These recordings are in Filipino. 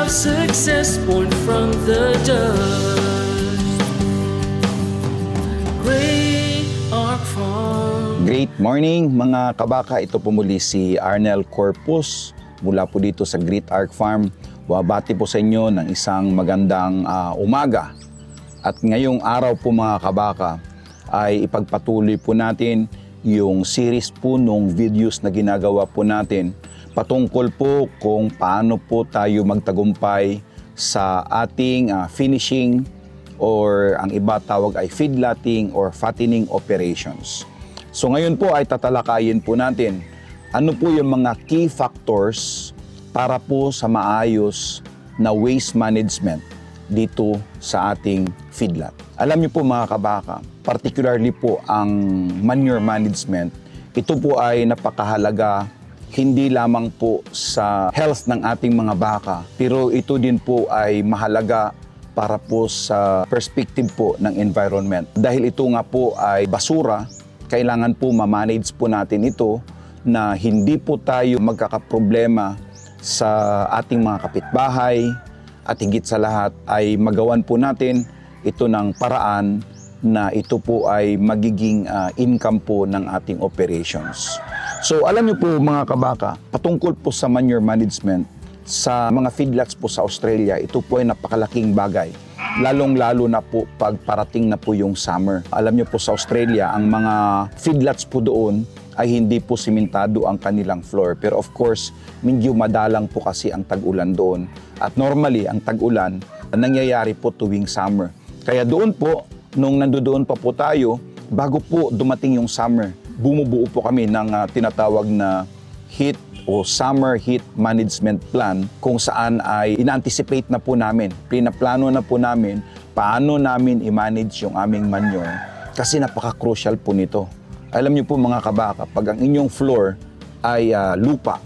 of success born from the dust. Great Ark Farm. Great morning mga kabaka, ito po muli si Arnel Corpus mula po dito sa Great Ark Farm. Bumabati po sa inyo ng isang magandang umaga. At ngayong araw po mga kabaka ay ipagpatuloy po natin yung series po nung videos na ginagawa po natin patungkol po kung paano po tayo magtagumpay sa ating finishing or ang iba tawag ay feedlotting or fattening operations. So ngayon po ay tatalakayin po natin ano po yung mga key factors para po sa maayos na waste management dito sa ating feedlot. Alam niyo po mga kabaka, particularly po ang manure management, ito po ay napakahalaga hindi lamang po sa health ng ating mga baka, pero ito din po ay mahalaga para po sa perspective po ng environment. Dahil ito nga po ay basura, kailangan po ma-manage po natin ito na hindi po tayo magkakaproblema sa ating mga kapitbahay at higit sa lahat ay magawan po natin ito ng paraan na ito po ay magiging income po ng ating operations. So alam niyo po mga kabaka, patungkol po sa manure management sa mga feedlots po sa Australia, ito po ay napakalaking bagay. Lalong-lalo na po pag parating na po yung summer. Alam niyo po sa Australia, ang mga feedlots po doon ay hindi po simentado ang kanilang floor. Pero of course, medyo madalang po kasi ang tag-ulan doon. At normally, ang tag-ulan nangyayari po tuwing summer. Kaya doon po, nung nandoon pa po tayo, bago po dumating yung summer, bumubuo po kami ng tinatawag na heat o summer heat management plan kung saan ay in-anticipate na po namin, pinaplano na po namin paano namin i-manage yung aming manure kasi napaka-crucial po nito. Alam niyo po mga kabaka, pag ang inyong floor ay lupa,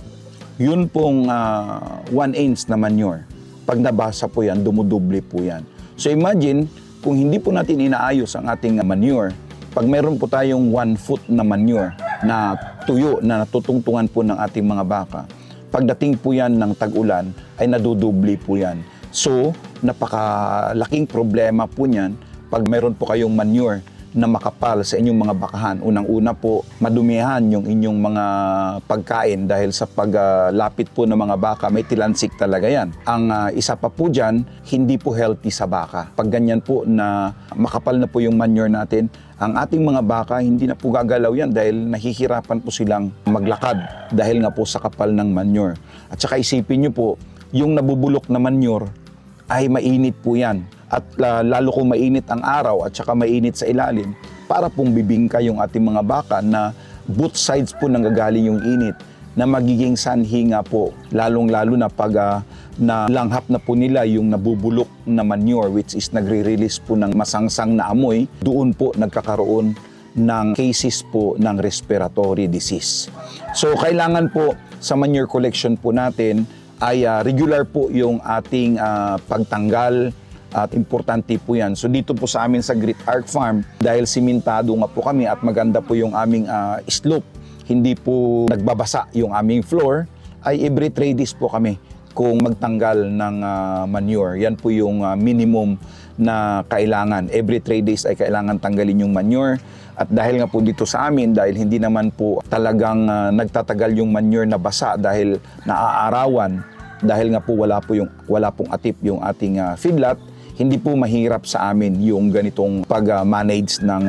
yun pong 1 inch na manure. Pag nabasa po yan, dumudoble po yan. So imagine, kung hindi po natin inaayos ang ating manure, pag meron po tayong 1 foot na manure na tuyo na natutungtungan po ng ating mga baka, pagdating po yan ng tag-ulan, ay nadudoble po yan. So, napakalaking problema po niyan pag meron po kayong manure na makapal sa inyong mga bakahan. Unang-una po, madumihan yung inyong mga pagkain dahil sa paglapit po ng mga baka, may tilansik talaga yan. Ang isa pa po dyan, hindi po healthy sa baka. Pag ganyan po na makapal na po yung manure natin, ang ating mga baka hindi na po gagalaw yan dahil nahihirapan po silang maglakad dahil nga po sa kapal ng manure. At saka isipin nyo po, yung nabubulok na manure ay mainit po yan. At lalo kung mainit ang araw at saka mainit sa ilalim, para pong bibingka yung ating mga baka na both sides po nanggagaling yung init na magiging sanhi nga po, lalong-lalo na pag nalanghap na po nila yung nabubulok na manure which is nagre-release po ng masangsang na amoy, doon po nagkakaroon ng cases po ng respiratory disease. So kailangan po sa manure collection po natin ay regular po yung ating pagtanggal at importante po yan. So dito po sa amin sa Great Ark Farm, dahil simentado nga po kami at maganda po yung aming slope, hindi po nagbabasa yung aming floor, ay every 3 days po kami kung magtanggal ng manure. Yan po yung minimum na kailangan. Every 3 days ay kailangan tanggalin yung manure. At dahil nga po dito sa amin, dahil hindi naman po talagang nagtatagal yung manure na basa dahil naaarawan, dahil nga po wala pong atip yung ating feedlot, hindi po mahirap sa amin yung ganitong pag-manage ng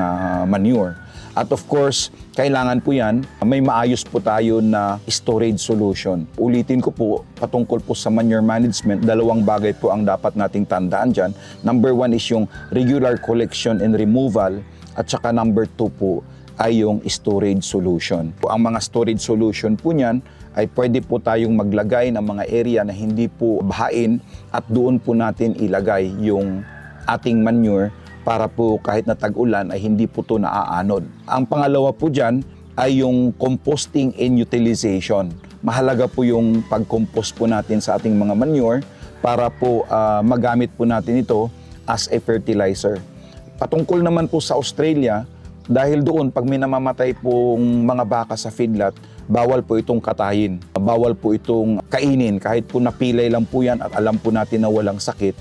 manure. At of course, kailangan po yan, may maayos po tayo na storage solution. Ulitin ko po, patungkol po sa manure management, 2 bagay po ang dapat nating tandaan dyan. Number 1 is yung regular collection and removal, at saka number 2 po ay yung storage solution. Ang mga storage solution po niyan ay pwede po tayong maglagay ng mga area na hindi po bahain at doon po natin ilagay yung ating manure para po kahit na tag-ulan ay hindi po ito naaanod. Ang pangalawa po dyan ay yung composting and utilization. Mahalaga po yung pag-compost po natin sa ating mga manure para po magamit po natin ito as a fertilizer. Patungkol naman po sa Australia, dahil doon pag may namamatay pong mga baka sa feedlot, bawal po itong katayin, bawal po itong kainin. Kahit po napilay lang po yan at alam po natin na walang sakit,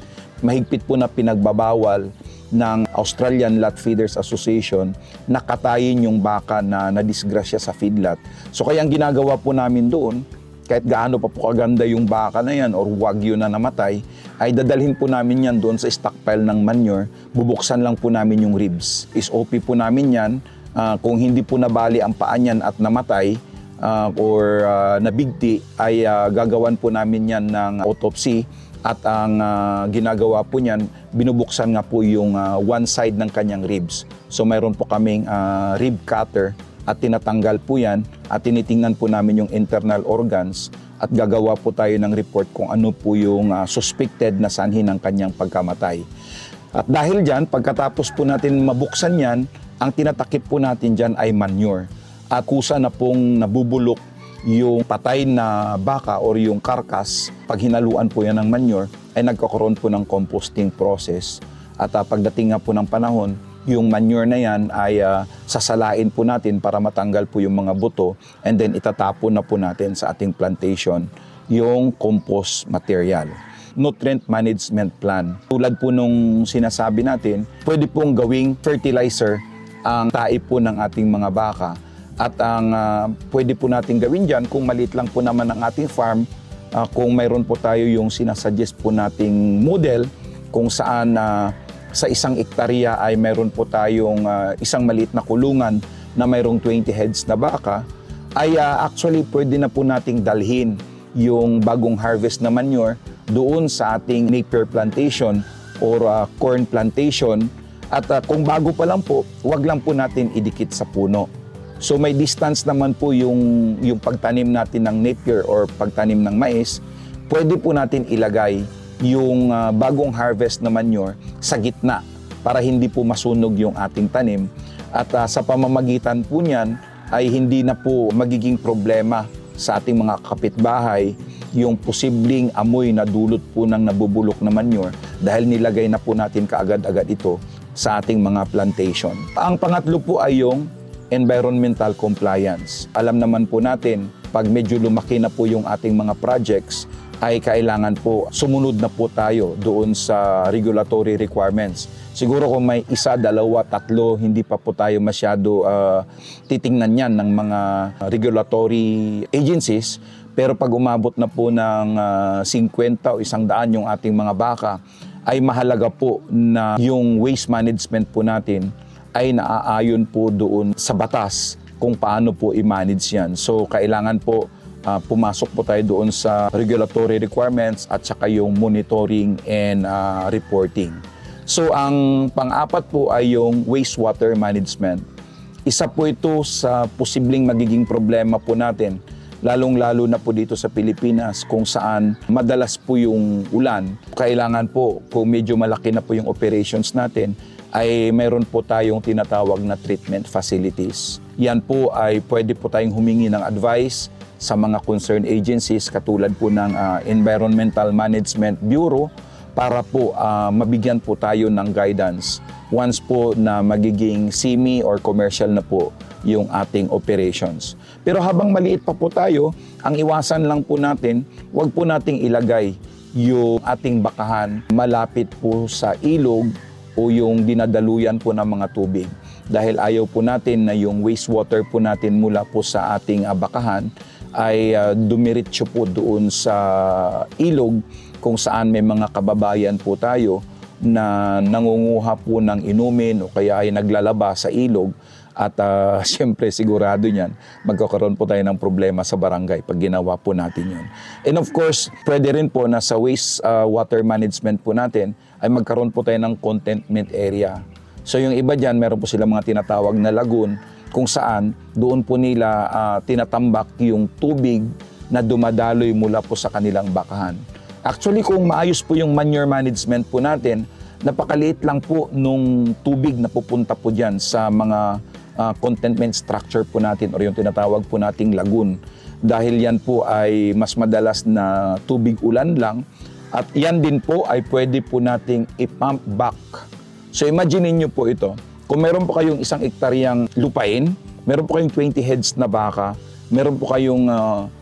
mahigpit po na pinagbabawal ng Australian Lot Feeders Association na katayin yung baka na nadisgrasya sa feedlot. So kaya ang ginagawa po namin doon, kahit gaano pa po kaganda yung baka na yan or wagyu na namatay, ay dadalhin po namin yan doon sa stockpile ng manure, bubuksan lang po namin yung ribs. SOP po namin yan, kung hindi po nabali ang paa niyan at namatay, or nabigti, ay gagawan po namin yan ng autopsy at ang ginagawa po niyan, binubuksan nga po yung one side ng kanyang ribs. So mayroon po kaming rib cutter at tinatanggal po yan at tinitingnan po namin yung internal organs at gagawa po tayo ng report kung ano po yung suspected na sanhi ng kanyang pagkamatay. At dahil dyan, pagkatapos po natin mabuksan yan, ang tinatakip po natin dyan ay manure. At kusa na pong nabubulok yung patay na baka or yung karkas, pag hinaluan po yan ng manure, ay nagkakaroon po ng composting process. At pagdating nga po ng panahon, yung manure na yan ay sasalain po natin para matanggal po yung mga buto and then itatapon na po natin sa ating plantation yung compost material. Nutrient management plan. Tulad po nung sinasabi natin, pwede pong gawing fertilizer ang tae po ng ating mga baka. At ang pwede po natin gawin dyan, kung maliit lang po naman ang ating farm, kung mayroon po tayo yung sinasuggest po nating model kung saan sa isang ektarya ay mayroon po tayong isang maliit na kulungan na mayroong 20 heads na baka, ay actually pwede na po nating dalhin yung bagong harvest na manure doon sa ating Napier plantation or corn plantation. At kung bago pa lang po, wag lang po natin idikit sa puno. So may distance naman po yung pagtanim natin ng Napier or pagtanim ng mais, pwede po natin ilagay yung bagong harvest na manure sa gitna para hindi po masunog yung ating tanim. At sa pamamagitan po niyan ay hindi na po magiging problema sa ating mga kapitbahay yung posibleng amoy na dulot po ng nabubulok na manure dahil nilagay na po natin kaagad-agad ito sa ating mga plantation. Ang pangatlo po ay yung environmental compliance. Alam naman po natin, pag medyo lumaki na po yung ating mga projects, ay kailangan po sumunod na po tayo doon sa regulatory requirements. Siguro kung may isa, dalawa, tatlo, hindi pa po tayo masyado titingnan yan ng mga regulatory agencies. Pero pag umabot na po ng 50 o 100 yung ating mga baka, ay mahalaga po na yung waste management po natin ay naaayon po doon sa batas kung paano po i-manage yan. So kailangan po pumasok po tayo doon sa regulatory requirements at saka yung monitoring and reporting. So ang pang-apat po ay yung wastewater management. Isa po ito sa posibleng magiging problema po natin, lalong-lalo na po dito sa Pilipinas kung saan madalas po yung ulan. Kailangan po, kung medyo malaki na po yung operations natin, ay mayroon po tayong tinatawag na treatment facilities. Yan po ay pwede po tayong humingi ng advice sa mga concerned agencies katulad po ng Environmental Management Bureau para po mabigyan po tayo ng guidance once po na magiging semi or commercial na po yung ating operations. Pero habang maliit pa po tayo, ang iwasan lang po natin, huwag po nating ilagay yung ating bakahan malapit po sa ilog o yung dinadaluyan po ng mga tubig. Dahil ayaw po natin na yung wastewater po natin mula po sa ating bakahan ay dumiretso po doon sa ilog kung saan may mga kababayan po tayo na nangunguha po ng inumin o kaya ay naglalaba sa ilog. At siyempre sigurado niyan, magkakaroon po tayo ng problema sa barangay pag ginawa po natin yun. And of course, pwede rin po na sa waste water management po natin ay magkaroon po tayo ng containment area. So yung iba dyan, meron po sila mga tinatawag na lagoon kung saan doon po nila tinatambak yung tubig na dumadaloy mula po sa kanilang bakahan. Actually, kung maayos po yung manure management po natin, napakaliit lang po nung tubig na pupunta po dyan sa mga containment structure po natin o yung tinatawag po nating lagoon. Dahil yan po ay mas madalas na tubig ulan lang at yan din po ay pwede po nating i-pump back. So imagine niyo po ito, kung meron po kayong 1 hektaryang lupain, meron po kayong 20 heads na baka, meron po kayong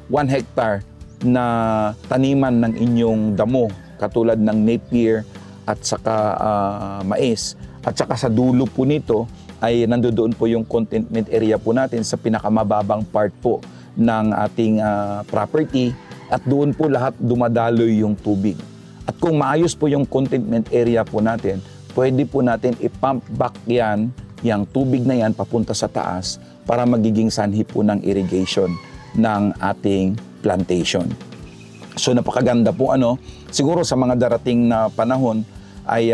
1 hectare na taniman ng inyong damo, katulad ng napier at saka mais. At saka sa dulo po nito ay nandoon po yung contentment area po natin sa pinakamababang part po ng ating property, at doon po lahat dumadaloy yung tubig. At kung maayos po yung contentment area po natin, pwede po natin i-pump back yung tubig na yan papunta sa taas para magiging sanhi po ng irrigation ng ating plantation. So napakaganda po siguro sa mga darating na panahon ay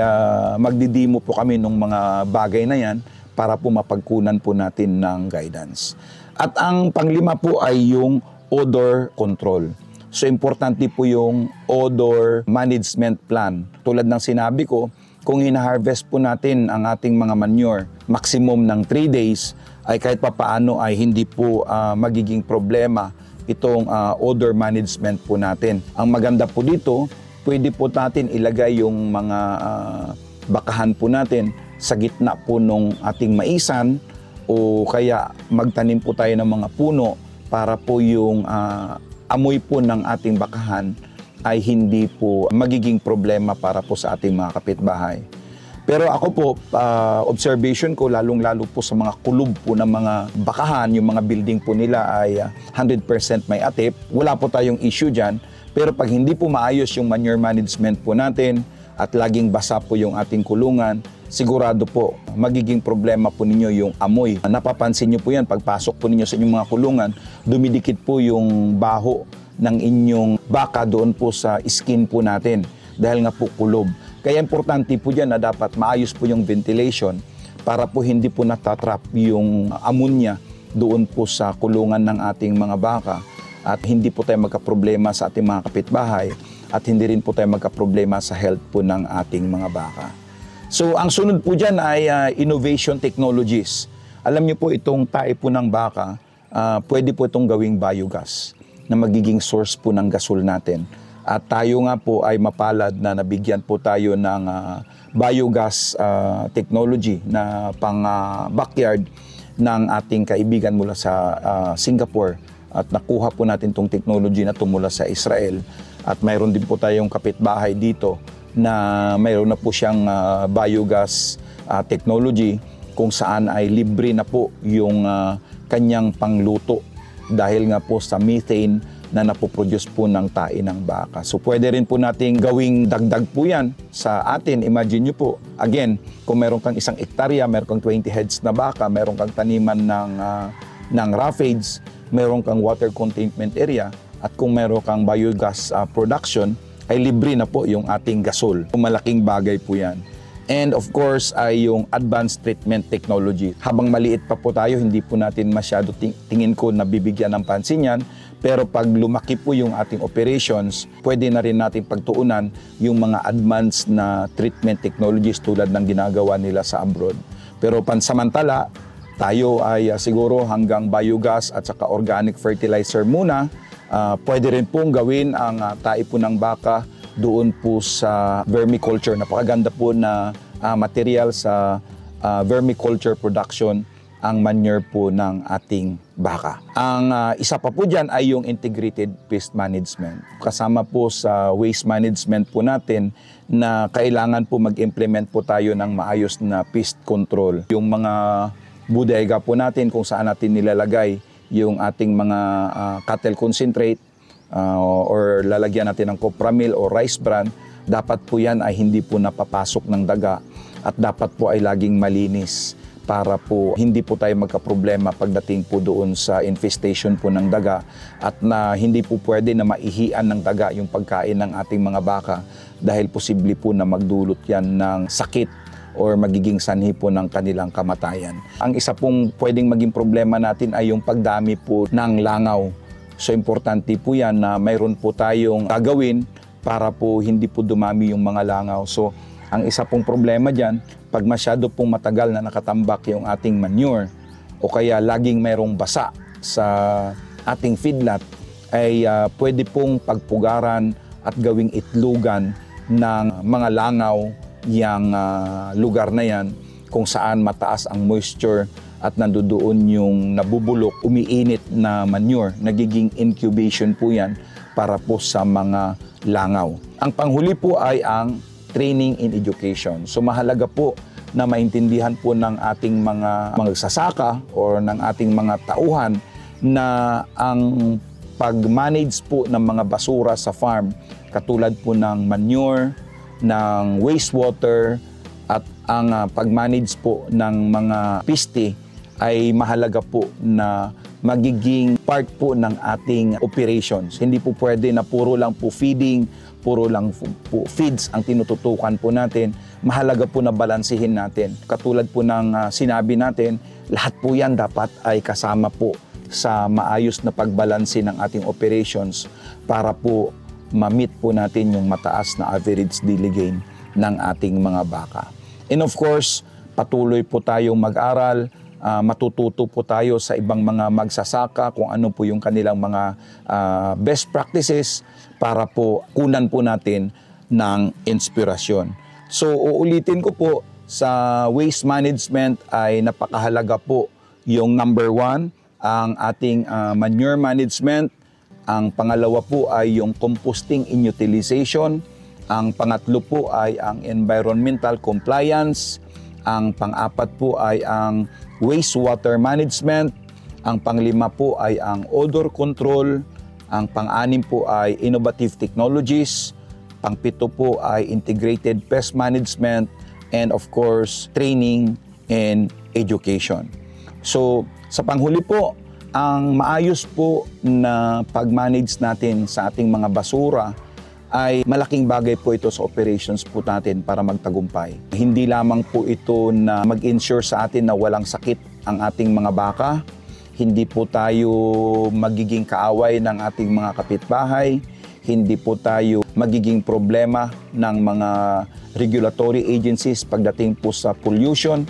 magdidemo po kami ng mga bagay na yan para po mapagkunan po natin ng guidance. At ang panglima po ay yung odor control. So importante po yung odor management plan. Tulad ng sinabi ko, kung hina-harvest po natin ang ating mga manure, maximum ng 3 days, ay kahit papaano ay hindi po magiging problema itong odor management po natin. Ang maganda po dito, pwede po natin ilagay yung mga bakahan po natin sa gitna po ng ating maisan, o kaya magtanim po tayo ng mga puno para po yung amoy po ng ating bakahan ay hindi po magiging problema para po sa ating mga kapitbahay. Pero ako po, observation ko, lalong-lalo po sa mga kulob po ng mga bakahan, yung mga building po nila ay 100% may atip. Wala po tayong issue dyan. Pero pag hindi po maayos yung manure management po natin at laging basa po yung ating kulungan, sigurado po magiging problema po ninyo yung amoy. Napapansin nyo po yan, pagpasok po ninyo sa inyong mga kulungan, dumidikit po yung baho ng inyong baka doon po sa skin po natin dahil nga po kulob. Kaya importante po dyan na dapat maayos po yung ventilation para po hindi po natatrap yung ammonia doon po sa kulungan ng ating mga baka, at hindi po tayo magkaproblema sa ating mga kapitbahay, at hindi rin po tayo magkaproblema sa health po ng ating mga baka. So ang sunod po dyan ay innovation technologies. Alam niyo po itong tae po ng baka, pwede po itong gawing biogas na magiging source po ng gasol natin. At tayo nga po ay mapalad na nabigyan po tayo ng biogas technology na pang backyard ng ating kaibigan mula sa Singapore. At nakuha po natin itong technology na ito mula sa Israel. At mayroon din po tayong kapitbahay dito na mayroon na po siyang biogas technology kung saan ay libre na po yung kanyang pangluto dahil nga po sa methane na napoproduce po ng tae ng baka. So pwede rin po nating gawing dagdag po yan sa atin. Imagine nyo po, again, kung meron kang 1 hektarya, meron kang 20 heads na baka, meron kang taniman ng roughage, meron kang water containment area, at kung meron kang biogas production, ay libre na po yung ating gasol. Malaking bagay po yan. And of course ay yung advanced treatment technology. Habang maliit pa po tayo, hindi po natin masyado tingin ko na bibigyan ng pansin yan. Pero pag lumaki po yung ating operations, pwede na rin natin pagtuunan yung mga advanced na treatment technologies tulad ng ginagawa nila sa abroad. Pero pansamantala, tayo ay siguro hanggang biogas at saka organic fertilizer muna. Pwede rin pong gawin ang tae po ng baka doon po sa vermiculture. Napakaganda po na material sa vermiculture production ang manure po ng ating baka. Ang isa pa po dyan ay yung integrated pest management. Kasama po sa waste management po natin na kailangan po mag-implement po tayo ng maayos na pest control. Yung mga bodega po natin kung saan natin nilalagay yung ating mga cattle concentrate or lalagyan natin ng copra meal o rice bran, dapat po yan ay hindi po napapasok ng daga at dapat po ay laging malinis para po hindi po tayo magkaproblema pagdating po doon sa infestation po ng daga, at na hindi po pwede na maihian ng daga yung pagkain ng ating mga baka dahil posible po na magdulot yan ng sakit or magiging sanhi po ng kanilang kamatayan. Ang isa pong pwedeng maging problema natin ay yung pagdami po ng langaw. So importante po yan na mayroon po tayong gagawin para po hindi po dumami yung mga langaw. So ang isa pong problema dyan, pag masyado pong matagal na nakatambak yung ating manure o kaya laging mayroong basa sa ating feedlot, ay pwede pong pagpugaran at gawing itlugan ng mga langaw yung lugar na yan kung saan mataas ang moisture at nandoon yung nabubulok, umiinit na manure. Nagiging incubation po yan para po sa mga langaw. Ang panghuli po ay ang training in education. So mahalaga po na maintindihan po ng ating mga magsasaka o ng ating mga tauhan na ang pag-manage po ng mga basura sa farm, katulad po ng manure, ng wastewater, at ang pag-manage po ng mga piste ay mahalaga po na magiging part po ng ating operations. Hindi po pwede na puro lang po feeding, puro lang po feeds ang tinututukan po natin. Mahalaga po na balansehin natin. Katulad po ng sinabi natin, lahat po yan dapat ay kasama po sa maayos na pagbalanse ng ating operations para po ma-meet po natin yung mataas na average daily gain ng ating mga baka. And of course, patuloy po tayong mag-aral, matututo po tayo sa ibang mga magsasaka kung ano po yung kanilang mga best practices para po kunan po natin ng inspirasyon. So uulitin ko po, sa waste management ay napakahalaga po yung number 1, ang ating manure management. Ang pangalawa po ay yung composting in utilization. Ang pangatlo po ay ang environmental compliance. Ang pang-apat po ay ang wastewater management. Ang panglima po ay ang odor control. Ang pang-anim po ay innovative technologies. Pang-pito po ay integrated pest management. And of course, training and education. So, sa panghuli po, ang maayos po na pag-manage natin sa ating mga basura ay malaking bagay po ito sa operations po natin para magtagumpay. Hindi lamang po ito na mag-ensure sa atin na walang sakit ang ating mga baka, hindi po tayo magiging kaaway ng ating mga kapitbahay, hindi po tayo magiging problema ng mga regulatory agencies pagdating po sa pollution,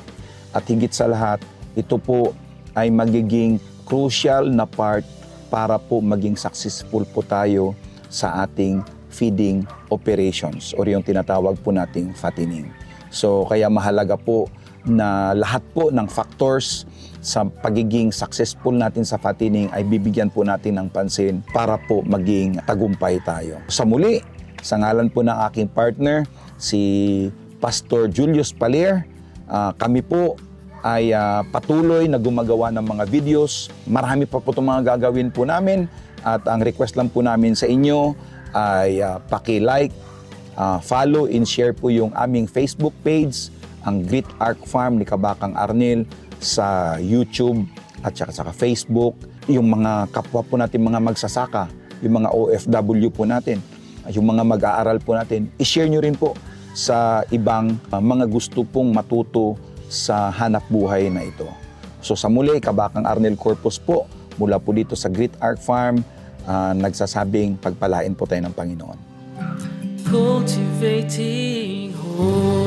at higit sa lahat, ito po ay magiging crucial na part para po maging successful po tayo sa ating feeding operations or yung tinatawag po nating fattening. So kaya mahalaga po na lahat po ng factors sa pagiging successful natin sa fattening ay bibigyan po natin ng pansin para po maging tagumpay tayo. Sa muli, sa ngalan po ng aking partner, si Pastor Julius Palir, kami po ay patuloy na gumagawa ng mga videos. Marami pa po itong mga gagawin po namin, at ang request lang po namin sa inyo ay paki-like, follow and share po yung aming Facebook page, ang Grit Arc Farm ni Kabakang Arnel, sa YouTube at saka Facebook. Yung mga kapwa po natin mga magsasaka, yung mga OFW po natin, yung mga mag-aaral po natin, i-share nyo rin po sa ibang mga gusto pong matuto sa hanap buhay na ito. So sa muli, Kabakang Arnel Corpus po, mula po dito sa Grit Arc Farm, nagsasabing pagpalain po tayo ng Panginoon. Cultivating hope.